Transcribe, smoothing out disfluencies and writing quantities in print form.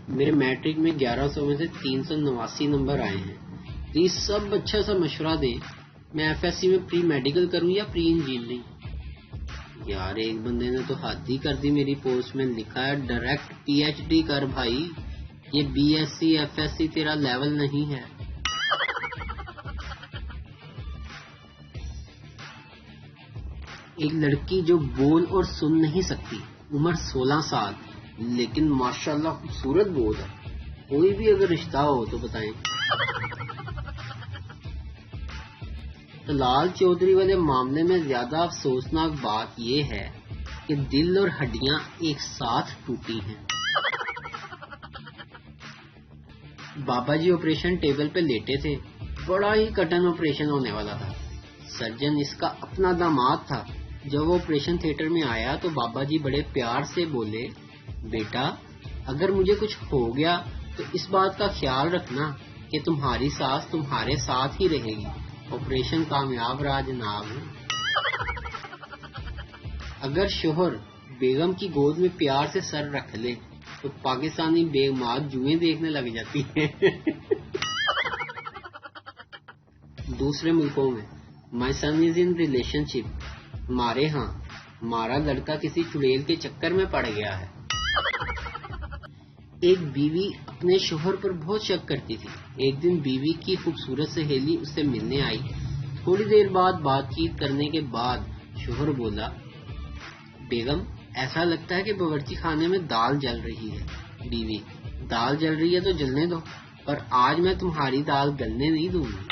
میرے میٹرک میں 1100 میں سے 389 نمبر آئے ہیں. پلیز سب اچھا سا مشورہ دیں. میں ایف ایس سی میں پری میڈیکل کروں یا پری انجینئرنگ؟ یار ایک بندے نے تو حد ہی کر دی. میری پوسٹ میں لکھا ہے ڈائریکٹ پی ایچ ڈی کر بھائی. یہ B S C F S C تیرا لیول نہیں ہے. ایک لڑکی جو بول اور سن نہیں سکتی، عمر 16 سال، لیکن ماشاءاللہ خوبصورت بہت ہے. کوئی بھی اگر رشتہ ہو تو بتائیں. لال چودھری والے معاملے میں زیادہ افسوسناک بات یہ ہے کہ دل اور ہڈیاں ایک ساتھ ٹوٹی ہیں. بابا جی آپریشن ٹیبل پہ لیٹے تھے. بڑا ہی کٹن آپریشن ہونے والا تھا. سرجن اس کا اپنا داماد تھا. جب وہ آپریشن تھیٹر میں آیا تو بابا جی بڑے پیار سے بولے، بیٹا اگر مجھے کچھ ہو گیا تو اس بات کا خیال رکھنا کہ تمہاری ساس تمہارے ساتھ ہی رہے گی. آپریشن کامیاب رہا جناب. اگر شوہر بیگم کی گود میں پیار سے سر رکھ لے تو پاکستانی بیگمات جوئیں دیکھنے لگ جاتی ہیں. دوسرے ملکوں میں مائی سن از ان ریلیشن شپ. ہمارے ہاں ہمارا لڑکا کسی چڑیل کے چکر میں پڑ گیا ہے. ایک بیوی اپنے شوہر پر بہت شک کرتی تھی. ایک دن بیوی کی خوبصورت سہیلی اس سے ملنے آئی. تھوڑی دیر بعد بات چیت کرنے کے بعد شوہر بولا، بیگم ایسا لگتا ہے کہ باورچی خانے میں دال جل رہی ہے. بیوی، دال جل رہی ہے تو جلنے دو، پر آج میں تمہاری دال گلنے نہیں دوں گی.